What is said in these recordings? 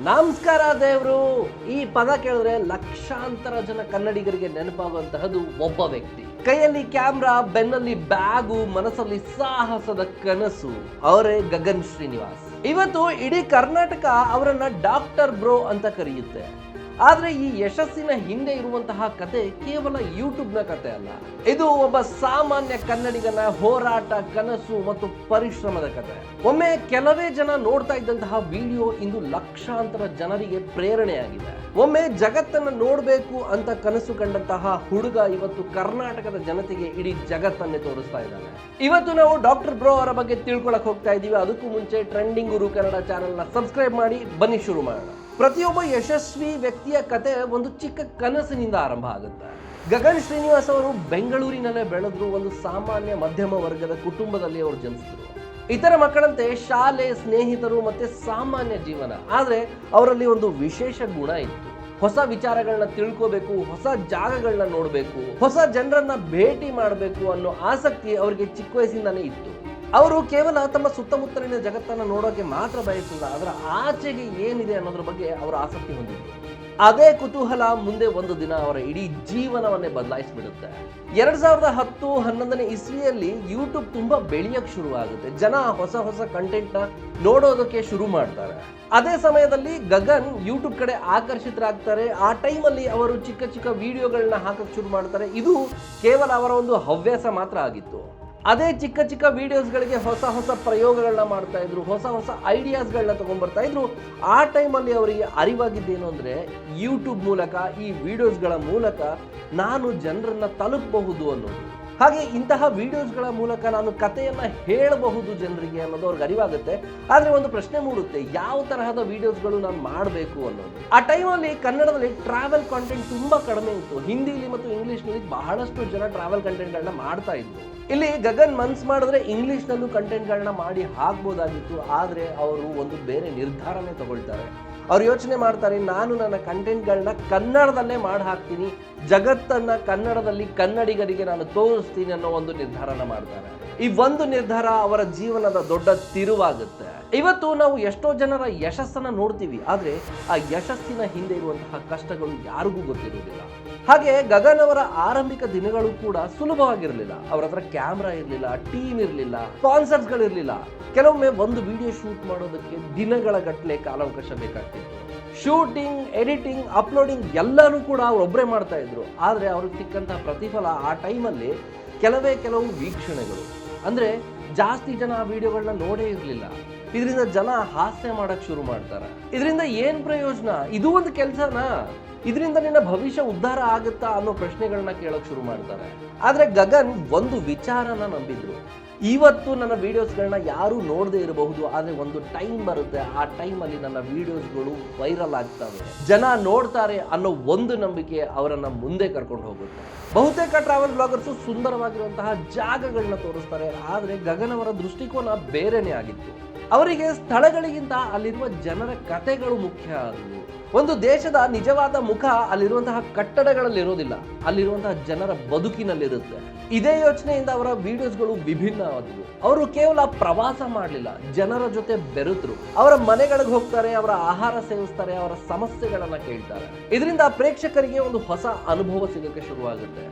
ನಮಸ್ಕಾರ ದೇವ್ರು. ಈ ಪದ ಕೇಳಿದ್ರೆ ಲಕ್ಷಾಂತರ ಜನ ಕನ್ನಡಿಗರಿಗೆ ನೆನಪಾಗುವಂತಹದ್ದು ಒಬ್ಬ ವ್ಯಕ್ತಿ. ಕೈಯಲ್ಲಿ ಕ್ಯಾಮ್ರಾ, ಬೆನ್ನಲ್ಲಿ ಬ್ಯಾಗು, ಮನಸ್ಸಲ್ಲಿ ಸಾಹಸದ ಕನಸು. ಅವರೇ ಗಗನ್ ಶ್ರೀನಿವಾಸ್. ಇವತ್ತು ಇಡೀ ಕರ್ನಾಟಕ ಅವರನ್ನ ಡಾಕ್ಟರ್ ಬ್ರೋ ಅಂತ ಕರೆಯುತ್ತೆ. ಆದ್ರೆ ಈ ಯಶಸ್ಸಿನ ಹಿಂದೆ ಇರುವಂತಹ ಕತೆ ಕೇವಲ ಯೂಟ್ಯೂಬ್ನ ಕತೆ ಅಲ್ಲ. ಇದು ಒಬ್ಬ ಸಾಮಾನ್ಯ ಕನ್ನಡಿಗನ ಹೋರಾಟ, ಕನಸು ಮತ್ತು ಪರಿಶ್ರಮದ ಕತೆ. ಒಮ್ಮೆ ಕೆಲವೇ ಜನ ನೋಡ್ತಾ ಇದ್ದಂತಹ ವಿಡಿಯೋ ಇಂದು ಲಕ್ಷಾಂತರ ಜನರಿಗೆ ಪ್ರೇರಣೆಯಾಗಿದೆ. ಒಮ್ಮೆ ಜಗತ್ತನ್ನು ನೋಡಬೇಕು ಅಂತ ಕನಸು ಕಂಡಂತಹ ಹುಡುಗ ಇವತ್ತು ಕರ್ನಾಟಕದ ಜನತೆಗೆ ಇಡೀ ಜಗತ್ತನ್ನೇ ತೋರಿಸ್ತಾ ಇದ್ದಾನೆ. ಇವತ್ತು ನಾವು ಡಾಕ್ಟರ್ ಬ್ರೋ ಅವರ ಬಗ್ಗೆ ತಿಳ್ಕೊಳಕ್ ಹೋಗ್ತಾ ಇದ್ದೀವಿ. ಅದಕ್ಕೂ ಮುಂಚೆ ಟ್ರೆಂಡಿಂಗ್ ಗುರು ಕನ್ನಡ ಚಾನೆಲ್ ನ ಸಬ್ಸ್ಕ್ರೈಬ್ ಮಾಡಿ, ಬನ್ನಿ ಶುರು ಮಾಡೋಣ. ಪ್ರತಿಯೊಬ್ಬ ಯಶಸ್ವಿ ವ್ಯಕ್ತಿಯ ಕತೆ ಒಂದು ಚಿಕ್ಕ ಕನಸಿನಿಂದ ಆರಂಭ ಆಗುತ್ತೆ. ಗಗನ್ ಶ್ರೀನಿವಾಸ್ ಅವರು ಬೆಂಗಳೂರಿನಲ್ಲೇ ಬೆಳೆದ್ರು. ಒಂದು ಸಾಮಾನ್ಯ ಮಧ್ಯಮ ವರ್ಗದ ಕುಟುಂಬದಲ್ಲಿ ಅವರು ಜನಿಸಿದ್ರು. ಇತರ ಮಕ್ಕಳಂತೆ ಶಾಲೆ, ಸ್ನೇಹಿತರು ಮತ್ತೆ ಸಾಮಾನ್ಯ ಜೀವನ. ಆದ್ರೆ ಅವರಲ್ಲಿ ಒಂದು ವಿಶೇಷ ಗುಣ ಇತ್ತು. ಹೊಸ ವಿಚಾರಗಳನ್ನ ತಿಳ್ಕೋಬೇಕು, ಹೊಸ ಜಾಗಗಳನ್ನ ನೋಡಬೇಕು, ಹೊಸ ಜನರನ್ನ ಭೇಟಿ ಮಾಡಬೇಕು ಅನ್ನೋ ಆಸಕ್ತಿ ಅವರಿಗೆ ಚಿಕ್ಕ ವಯಸ್ಸಿಂದಾನೇ ಇತ್ತು. ಅವರು ಕೇವಲ ತಮ್ಮ ಸುತ್ತಮುತ್ತಲಿನ ಜಗತ್ತನ್ನು ನೋಡೋಕೆ ಮಾತ್ರ ಬಯಸಿಲ್ಲ, ಅದರ ಆಚೆಗೆ ಏನಿದೆ ಅನ್ನೋದ್ರ ಬಗ್ಗೆ ಅವರ ಆಸಕ್ತಿ ಹೊಂದಿದ್ರು. ಅದೇ ಕುತೂಹಲ ಮುಂದೆ ಒಂದು ದಿನ ಅವರ ಇಡೀ ಜೀವನವನ್ನೇ ಬದಲಾಯಿಸಿಬಿಡುತ್ತೆ. 2010-11ನೇ ಇಸ್ವಿಯಲ್ಲಿ ಯೂಟ್ಯೂಬ್ ತುಂಬಾ ಬೆಳೆಯಕ್ಕೆ ಶುರುವಾಗುತ್ತೆ. ಜನ ಹೊಸ ಹೊಸ ಕಂಟೆಂಟ್ ನ ನೋಡೋದಕ್ಕೆ ಶುರು ಮಾಡ್ತಾರೆ. ಅದೇ ಸಮಯದಲ್ಲಿ ಗಗನ್ ಯೂಟ್ಯೂಬ್ ಕಡೆ ಆಕರ್ಷಿತರಾಗ್ತಾರೆ. ಆ ಟೈಮಲ್ಲಿ ಅವರು ಚಿಕ್ಕ ಚಿಕ್ಕ ವಿಡಿಯೋಗಳನ್ನ ಹಾಕಕ್ಕೆ ಶುರು ಮಾಡ್ತಾರೆ. ಇದು ಕೇವಲ ಅವರ ಒಂದು ಹವ್ಯಾಸ ಮಾತ್ರ ಆಗಿತ್ತು. ಅದೇ ಚಿಕ್ಕ ಚಿಕ್ಕ ವಿಡಿಯೋಸ್ಗಳಿಗೆ ಹೊಸ ಹೊಸ ಪ್ರಯೋಗಗಳನ್ನ ಮಾಡ್ತಾ ಇದ್ರು, ಹೊಸ ಹೊಸ ಐಡಿಯಾಸ್ಗಳನ್ನ ತಗೊಂಡ್ಬರ್ತಾ ಇದ್ರು. ಆ ಟೈಮಲ್ಲಿ ಅವರಿಗೆ ಅರಿವಾಗಿದ್ದೇನು ಅಂದ್ರೆ, ಯೂಟ್ಯೂಬ್ ಮೂಲಕ, ಈ ವಿಡಿಯೋಸ್ಗಳ ಮೂಲಕ ನಾನು ಜನರನ್ನ ತಲುಪಬಹುದು ಅನ್ನೋದು. ಹಾಗೆ ಇಂತಹ ವಿಡಿಯೋಸ್ಗಳ ಮೂಲಕ ನಾನು ಕಥೆಯನ್ನ ಹೇಳಬಹುದು ಜನರಿಗೆ ಅನ್ನೋದು ಅವ್ರಿಗೆ ಅರಿವಾಗುತ್ತೆ. ಆದ್ರೆ ಒಂದು ಪ್ರಶ್ನೆ ಮೂಡುತ್ತೆ, ಯಾವ ತರಹದ ವಿಡಿಯೋಸ್ಗಳು ನಾನು ಮಾಡಬೇಕು ಅನ್ನೋದು. ಆ ಟೈಮಲ್ಲಿ ಕನ್ನಡದಲ್ಲಿ ಟ್ರಾವೆಲ್ ಕಂಟೆಂಟ್ ತುಂಬಾ ಕಡಿಮೆ ಇತ್ತು. ಹಿಂದಿಲಿ ಮತ್ತು ಇಂಗ್ಲಿಷ್ನಲ್ಲಿ ಬಹಳಷ್ಟು ಜನ ಟ್ರಾವೆಲ್ ಕಂಟೆಂಟ್ಗಳನ್ನ ಮಾಡ್ತಾ ಇದ್ರು. ಇಲ್ಲಿ ಗಗನ್ ಮನ್ಸ್ ಮಾಡಿದ್ರೆ ಇಂಗ್ಲಿಷ್ನಲ್ಲೂ ಕಂಟೆಂಟ್ಗಳನ್ನ ಮಾಡಿ ಹಾಕ್ಬೋದಾಗಿತ್ತು. ಆದ್ರೆ ಅವರು ಒಂದು ಬೇರೆ ನಿರ್ಧಾರನೇ ತಗೊಳ್ತಾರೆ. ಅವ್ರು ಯೋಚನೆ ಮಾಡ್ತಾರೆ, ನಾನು ನನ್ನ ಕಂಟೆಂಟ್ಗಳನ್ನ ಕನ್ನಡದಲ್ಲೇ ಮಾಡಿ ಹಾಕ್ತೀನಿ, ಜಗತ್ತನ್ನ ಕನ್ನಡದಲ್ಲಿ ಕನ್ನಡಿಗರಿಗೆ ನಾನು ತೋರಿಸ್ತೀನಿ ಅನ್ನೋ ಒಂದು ನಿರ್ಧಾರನ ಮಾಡ್ತಾರೆ. ಈ ಒಂದು ನಿರ್ಧಾರ ಅವರ ಜೀವನದ ದೊಡ್ಡ ತಿರುವಾಗುತ್ತೆ. ಇವತ್ತು ನಾವು ಎಷ್ಟೋ ಜನರ ಯಶಸ್ಸನ್ನ ನೋಡ್ತೀವಿ, ಆದ್ರೆ ಆ ಯಶಸ್ಸಿನ ಹಿಂದೆ ಇರುವಂತಹ ಕಷ್ಟಗಳು ಯಾರಿಗೂ ಗೊತ್ತಿರುವುದಿಲ್ಲ. ಹಾಗೆ ಗಗನ್ ಅವರ ಆರಂಭಿಕ ದಿನಗಳು ಕೂಡ ಸುಲಭವಾಗಿರಲಿಲ್ಲ. ಅವರ ಹತ್ರ ಕ್ಯಾಮ್ರಾ ಇರಲಿಲ್ಲ, ಟೀಮ್ ಇರಲಿಲ್ಲ, ಸ್ಪಾನ್ಸರ್ಸ್ಗಳಿರಲಿಲ್ಲ. ಕೆಲವೊಮ್ಮೆ ಒಂದು ವಿಡಿಯೋ ಶೂಟ್ ಮಾಡೋದಕ್ಕೆ ದಿನಗಳ ಗಟ್ಟಲೆ ಕಾಲಾವಕಾಶ ಬೇಕಾಗ್ತಿತ್ತು. ಶೂಟಿಂಗ್, ಎಡಿಟಿಂಗ್, ಅಪ್ಲೋಡಿಂಗ್ ಎಲ್ಲನೂ ಕೂಡ ಅವರೊಬ್ಬರೇ ಮಾಡ್ತಾ ಇದ್ರು. ಆದ್ರೆ ಅವ್ರಿಗೆ ಸಿಕ್ಕಂತಹ ಪ್ರತಿಫಲ ಆ ಟೈಮಲ್ಲಿ ಕೆಲವು ವೀಕ್ಷಣೆಗಳು. ಅಂದ್ರೆ ಜಾಸ್ತಿ ಜನ ಆ ವಿಡಿಯೋಗಳನ್ನ ನೋಡೇ ಇರಲಿಲ್ಲ. ಇದರಿಂದ ಜನ ಹಾಸ್ಯ ಮಾಡಕ್ ಶುರು ಮಾಡ್ತಾರೆ. ಇದರಿಂದ ಏನ್ ಪ್ರಯೋಜನ? ಇದು ಒಂದು ಕೆಲಸನಾ? ಇದರಿಂದ ನಿನ್ನ ಭವಿಷ್ಯ ಉದ್ಧಾರ ಆಗುತ್ತಾ ಅನ್ನೋ ಪ್ರಶ್ನೆಗಳನ್ನ ಕೇಳಕ್ ಶುರು ಮಾಡ್ತಾರೆ. ಆದ್ರೆ ಗಗನ್ ಒಂದು ವಿಚಾರನ ನಂಬಿದ್ರು. ಇವತ್ತು ನನ್ನ ವಿಡಿಯೋಸ್ಗಳನ್ನ ಯಾರು ನೋಡದೇ ಇರಬಹುದು, ಆದ್ರೆ ಒಂದು ಟೈಮ್ ಬರುತ್ತೆ, ಆ ಟೈಮಲ್ಲಿ ನನ್ನ ವಿಡಿಯೋಸ್ಗಳು ವೈರಲ್ ಆಗ್ತವೆ, ಜನ ನೋಡ್ತಾರೆ ಅನ್ನೋ ಒಂದು ನಂಬಿಕೆ ಅವರನ್ನ ಮುಂದೆ ಕರ್ಕೊಂಡು ಹೋಗುತ್ತೆ. ಬಹುತೇಕ ಟ್ರಾವೆಲ್ ಬ್ಲಾಗರ್ಸು ಸುಂದರವಾಗಿರುವಂತಹ ಜಾಗಗಳನ್ನ ತೋರಿಸ್ತಾರೆ. ಆದ್ರೆ ಗಗನ್ ಅವರ ದೃಷ್ಟಿಕೋನ ಬೇರೆನೇ ಆಗಿತ್ತು. ಅವರಿಗೆ ಸ್ಥಳಗಳಿಗಿಂತ ಅಲ್ಲಿರುವ ಜನರ ಕಥೆಗಳು ಮುಖ್ಯ ಆದವು. ಒಂದು ದೇಶದ ನಿಜವಾದ ಮುಖ ಅಲ್ಲಿರುವಂತಹ ಕಟ್ಟಡಗಳಲ್ಲಿ ಇರೋದಿಲ್ಲ, ಅಲ್ಲಿರುವಂತಹ ಜನರ ಬದುಕಿನಲ್ಲಿರುತ್ತೆ. ಇದೇ ಯೋಚನೆಯಿಂದ ಅವರ ವಿಡಿಯೋಸ್ಗಳು ವಿಭಿನ್ನವಾದವು. ಅವರು ಕೇವಲ ಪ್ರವಾಸ ಮಾಡಲಿಲ್ಲ, ಜನರ ಜೊತೆ ಬೆರೆತರು. ಅವರ ಮನೆಗಳಿಗೆ ಹೋಗ್ತಾರೆ, ಅವರ ಆಹಾರ ಸೇವಿಸ್ತಾರೆ, ಅವರ ಸಮಸ್ಯೆಗಳನ್ನ ಕೇಳ್ತಾರೆ. ಇದರಿಂದ ಪ್ರೇಕ್ಷಕರಿಗೆ ಒಂದು ಹೊಸ ಅನುಭವ ಸಿಗಕ್ಕೆ ಶುರುವಾಗುತ್ತೆ.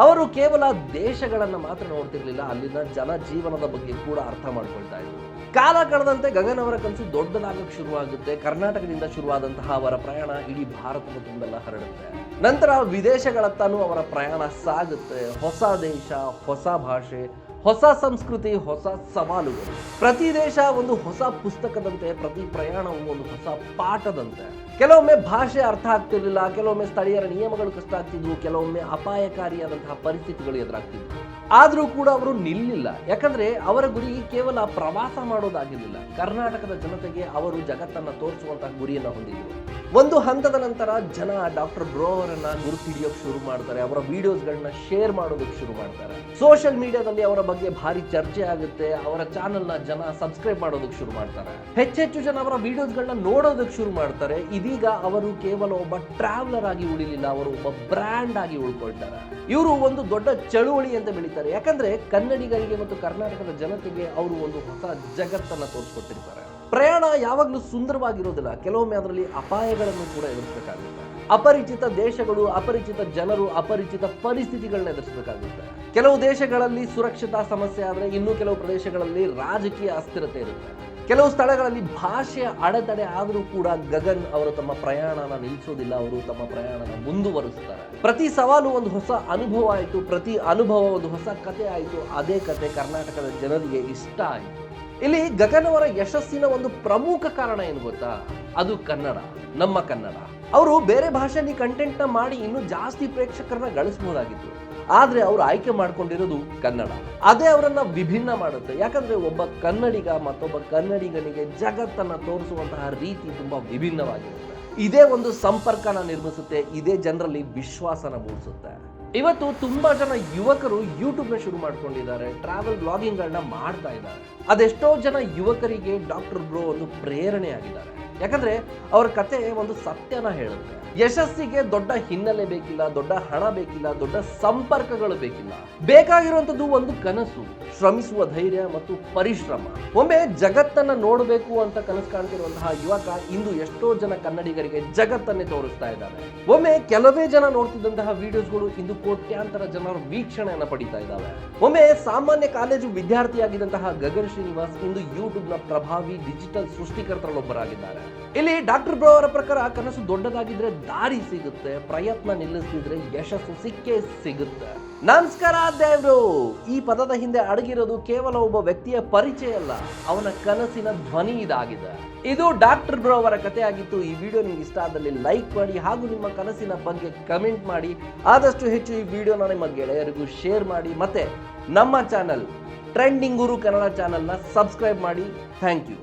ಅವರು ಕೇವಲ ದೇಶಗಳನ್ನ ಮಾತ್ರ ನೋಡ್ತಿರ್ಲಿಲ್ಲ, ಅಲ್ಲಿನ ಜನ ಜೀವನದ ಬಗ್ಗೆ ಕೂಡ ಅರ್ಥ ಮಾಡ್ಕೊಳ್ತಾ ಇದ್ರು. ಕಾಲ ಕಳೆದಂತೆ ಗಗನ್ ಅವರ ಕನಸು ದೊಡ್ಡದಾಗಕ್ಕೆ ಶುರುವಾಗುತ್ತೆ. ಕರ್ನಾಟಕದಿಂದ ಶುರುವಾದಂತಹ ಅವರ ಪ್ರಯಾಣ ಇಡೀ ಭಾರತದ ತುಂಬೆಲ್ಲ ಹರಡುತ್ತೆ. ನಂತರ ವಿದೇಶಗಳತ್ತನೂ ಅವರ ಪ್ರಯಾಣ ಸಾಗುತ್ತೆ. ಹೊಸ ದೇಶ, ಹೊಸ ಭಾಷೆ, ಹೊಸ ಸಂಸ್ಕೃತಿ, ಹೊಸ ಸವಾಲುಗಳು. ಪ್ರತಿ ದೇಶ ಒಂದು ಹೊಸ ಪುಸ್ತಕದಂತೆ, ಪ್ರತಿ ಪ್ರಯಾಣವು ಒಂದು ಹೊಸ ಪಾಠದಂತೆ. ಕೆಲವೊಮ್ಮೆ ಭಾಷೆ ಅರ್ಥ ಆಗ್ತಿರ್ಲಿಲ್ಲ, ಕೆಲವೊಮ್ಮೆ ಸ್ಥಳೀಯರ ನಿಯಮಗಳು ಕಷ್ಟ ಆಗ್ತಿದ್ವು, ಕೆಲವೊಮ್ಮೆ ಅಪಾಯಕಾರಿಯಾದಂತಹ ಪರಿಸ್ಥಿತಿಗಳು ಎದುರಾಗ್ತಿದ್ವು. ಆದ್ರೂ ಕೂಡ ಅವರು ನಿಲ್ಲಿಲ್ಲ. ಯಾಕಂದ್ರೆ ಅವರ ಗುರಿ ಕೇವಲ ಪ್ರವಾಸ ಮಾಡೋದಾಗಿರಲಿಲ್ಲ, ಕರ್ನಾಟಕದ ಜನತೆಗೆ ಅವರು ಜಗತ್ತನ್ನ ತೋರಿಸುವಂತಹ ಗುರಿಯನ್ನ ಹೊಂದಿದ್ರು. ಒಂದು ಹಂತದ ನಂತರ ಜನ ಡಾಕ್ಟರ್ ಬ್ರೋ ಅವರನ್ನ ಗುರುತು ಹಿಡಿಯೋಕೆ ಶುರು ಮಾಡ್ತಾರೆ. ಅವರ ವಿಡಿಯೋಸ್ಗಳನ್ನ ಶೇರ್ ಮಾಡೋದಕ್ಕೆ ಶುರು ಮಾಡ್ತಾರೆ. ಸೋಷಿಯಲ್ ಮೀಡಿಯಾದಲ್ಲಿ ಅವರ ಬಗ್ಗೆ ಭಾರಿ ಚರ್ಚೆ ಆಗುತ್ತೆ. ಅವರ ಚಾನೆಲ್ನ ಜನ ಸಬ್ಸ್ಕ್ರೈಬ್ ಮಾಡೋದಕ್ಕೆ ಶುರು ಮಾಡ್ತಾರೆ. ಹೆಚ್ಚೆಚ್ಚು ಜನ ಅವರ ವಿಡಿಯೋಸ್ಗಳನ್ನ ನೋಡೋದಕ್ಕೆ ಶುರು ಮಾಡ್ತಾರೆ. ಇದೀಗ ಅವರು ಕೇವಲ ಒಬ್ಬ ಟ್ರಾವೆಲರ್ ಆಗಿ ಉಳಿಲಿಲ್ಲ, ಅವರು ಒಬ್ಬ ಬ್ರ್ಯಾಂಡ್ ಆಗಿ ಉಳ್ಕೊಳ್ತಾರೆ. ಇವರು ಒಂದು ದೊಡ್ಡ ಚಳುವಳಿ ಅಂತ ಬೆಳೀತಾರೆ. ಯಾಕಂದ್ರೆ ಕನ್ನಡಿಗರಿಗೆ ಮತ್ತು ಕರ್ನಾಟಕದ ಜನತೆಗೆ ಅವರು ಒಂದು ಹೊಸ ಜಗತ್ತನ್ನ ತೋರಿಸ್ಕೊಟ್ಟಿರ್ತಾರೆ. ಪ್ರಯಾಣ ಯಾವಾಗಲೂ ಸುಂದರವಾಗಿರೋದಿಲ್ಲ, ಕೆಲವೊಮ್ಮೆ ಅದರಲ್ಲಿ ಅಪಾಯಗಳನ್ನು ಕೂಡ ಎದುರಿಸಬೇಕಾಗುತ್ತೆ. ಅಪರಿಚಿತ ದೇಶಗಳು, ಅಪರಿಚಿತ ಜನರು, ಅಪರಿಚಿತ ಪರಿಸ್ಥಿತಿಗಳನ್ನ ಎದುರಿಸಬೇಕಾಗುತ್ತೆ. ಕೆಲವು ದೇಶಗಳಲ್ಲಿ ಸುರಕ್ಷತಾ ಸಮಸ್ಯೆ ಆದರೆ ಇನ್ನು ಕೆಲವು ಪ್ರದೇಶಗಳಲ್ಲಿ ರಾಜಕೀಯ ಅಸ್ಥಿರತೆ ಇರುತ್ತೆ. ಕೆಲವು ಸ್ಥಳಗಳಲ್ಲಿ ಭಾಷೆಯ ಅಡೆತಡೆ ಆದರೂ ಕೂಡ ಗಗನ್ ಅವರು ತಮ್ಮ ಪ್ರಯಾಣನ ನಿಲ್ಲಿಸೋದಿಲ್ಲ, ಅವರು ತಮ್ಮ ಪ್ರಯಾಣನ ಮುಂದುವರಿಸ್ತಾರೆ. ಪ್ರತಿ ಸವಾಲು ಒಂದು ಹೊಸ ಅನುಭವ ಆಯಿತು, ಪ್ರತಿ ಅನುಭವ ಒಂದು ಹೊಸ ಕತೆ ಆಯಿತು. ಅದೇ ಕತೆ ಕರ್ನಾಟಕದ ಜನರಿಗೆ ಇಷ್ಟ ಆಯಿತು. ಇಲ್ಲಿ ಗಗನ್ ಅವರ ಯಶಸ್ಸಿನ ಒಂದು ಪ್ರಮುಖ ಕಾರಣ ಏನು ಗೊತ್ತಾ? ಅದು ಕನ್ನಡ, ನಮ್ಮ ಕನ್ನಡ. ಅವರು ಬೇರೆ ಭಾಷೆಯಲ್ಲಿ ಕಂಟೆಂಟ್ನ ಮಾಡಿ ಇನ್ನೂ ಜಾಸ್ತಿ ಪ್ರೇಕ್ಷಕರನ್ನ ಗಳಿಸಬಹುದಾಗಿತ್ತು, ಆದ್ರೆ ಅವರು ಆಯ್ಕೆ ಮಾಡ್ಕೊಂಡಿರೋದು ಕನ್ನಡ. ಅದೇ ಅವರನ್ನ ವಿಭಿನ್ನ ಮಾಡುತ್ತೆ. ಯಾಕಂದ್ರೆ ಒಬ್ಬ ಕನ್ನಡಿಗ ಮತ್ತೊಬ್ಬ ಕನ್ನಡಿಗನಿಗೆ ಜಗತ್ತನ್ನ ತೋರಿಸುವಂತಹ ರೀತಿ ತುಂಬಾ ವಿಭಿನ್ನವಾಗಿರುತ್ತೆ. ಇದೇ ಒಂದು ಸಂಪರ್ಕನ ನಿರ್ಮಿಸುತ್ತೆ, ಇದೇ ಜನರಲ್ಲಿ ವಿಶ್ವಾಸನ ಮೂಡಿಸುತ್ತೆ. ಇವತ್ತು ತುಂಬಾ ಜನ ಯುವಕರು ಯೂಟ್ಯೂಬ್ ನ ಶುರು ಮಾಡ್ಕೊಂಡಿದ್ದಾರೆ, ಟ್ರಾವೆಲ್ ಬ್ಲಾಗಿಂಗ್ ಗಳನ್ನ ಮಾಡ್ತಾ ಇದ್ದಾರೆ. ಅದೆಷ್ಟೋ ಜನ ಯುವಕರಿಗೆ ಡಾಕ್ಟರ್ ಬ್ರೋ ಒಂದು ಪ್ರೇರಣೆ ಆಗಿದ್ದಾರೆ. ಯಾಕಂದ್ರೆ ಅವ್ರ ಕತೆ ಒಂದು ಸತ್ಯನ ಹೇಳುತ್ತೆ. ಯಶಸ್ಸಿಗೆ ದೊಡ್ಡ ಹಿನ್ನೆಲೆ ಬೇಕಿಲ್ಲ, ದೊಡ್ಡ ಹಣ ಬೇಕಿಲ್ಲ, ದೊಡ್ಡ ಸಂಪರ್ಕಗಳು ಬೇಕಿಲ್ಲ. ಬೇಕಾಗಿರುವಂತದ್ದು ಒಂದು ಕನಸು, ಶ್ರಮಿಸುವ ಧೈರ್ಯ ಮತ್ತು ಪರಿಶ್ರಮ. ಒಮ್ಮೆ ಜಗತ್ತನ್ನ ನೋಡಬೇಕು ಅಂತ ಕನಸು ಕಾಣ್ತಿರುವಂತಹ ಯುವಕ ಇಂದು ಎಷ್ಟೋ ಜನ ಕನ್ನಡಿಗರಿಗೆ ಜಗತ್ತನ್ನೇ ತೋರಿಸ್ತಾ ಇದ್ದಾರೆ. ಒಮ್ಮೆ ಕೆಲವೇ ಜನ ನೋಡ್ತಿದ್ದಂತಹ ವಿಡಿಯೋಸ್ಗಳು ಇಂದು ಕೋಟ್ಯಾಂತರ ಜನರ ವೀಕ್ಷಣೆಯನ್ನ ಪಡಿತಾ ಇದ್ದಾವೆ. ಒಮ್ಮೆ ಸಾಮಾನ್ಯ ಕಾಲೇಜು ವಿದ್ಯಾರ್ಥಿಯಾಗಿದ್ದಂತಹ ಗಗನ್ ಶ್ರೀನಿವಾಸ್ ಇಂದು ಯೂಟ್ಯೂಬ್ ನ ಪ್ರಭಾವಿ ಡಿಜಿಟಲ್ ಸೃಷ್ಟಿಕರ್ತರಲ್ಲೊಬ್ಬರಾಗಿದ್ದಾರೆ. ಇಲ್ಲಿ ಡಾಕ್ಟರ್ ಬ್ರೋ ಅವರ ಪ್ರಕಾರ ಕನಸು ದೊಡ್ಡದಾಗಿದ್ರೆ ದಾರಿ ಸಿಗುತ್ತೆ, ಪ್ರಯತ್ನ ನಿಲ್ಲಿಸಿದ್ರೆ ಯಶಸ್ಸು ಸಿಕ್ಕೇ ಸಿಗುತ್ತೆ. ನಮಸ್ಕಾರ ದೇವ್ರು. ಈ ಪದದ ಹಿಂದೆ ಅಡಗಿರೋದು ಕೇವಲ ಒಬ್ಬ ವ್ಯಕ್ತಿಯ ಪರಿಚಯ ಅಲ್ಲ, ಅವನ ಕನಸಿನ ಧ್ವನಿ ಇದಾಗಿದೆ. ಇದು ಡಾಕ್ಟರ್ ಬ್ರೋ ಅವರ ಕಥೆ ಆಗಿತ್ತು. ಈ ವಿಡಿಯೋ ನಿಮ್ಗೆ ಇಷ್ಟ ಆದಲ್ಲಿ ಲೈಕ್ ಮಾಡಿ ಹಾಗೂ ನಿಮ್ಮ ಕನಸಿನ ಬಗ್ಗೆ ಕಮೆಂಟ್ ಮಾಡಿ. ಆದಷ್ಟು ಹೆಚ್ಚು ಈ ವಿಡಿಯೋನ ನಿಮ್ಮ ಗೆಳೆಯರಿಗೂ ಶೇರ್ ಮಾಡಿ. ಮತ್ತೆ ನಮ್ಮ ಚಾನಲ್ ಟ್ರೆಂಡಿಂಗ್ ಗುರು ಕನ್ನಡ ಚಾನಲ್ನ ಸಬ್ಸ್ಕ್ರೈಬ್ ಮಾಡಿ. Thank you.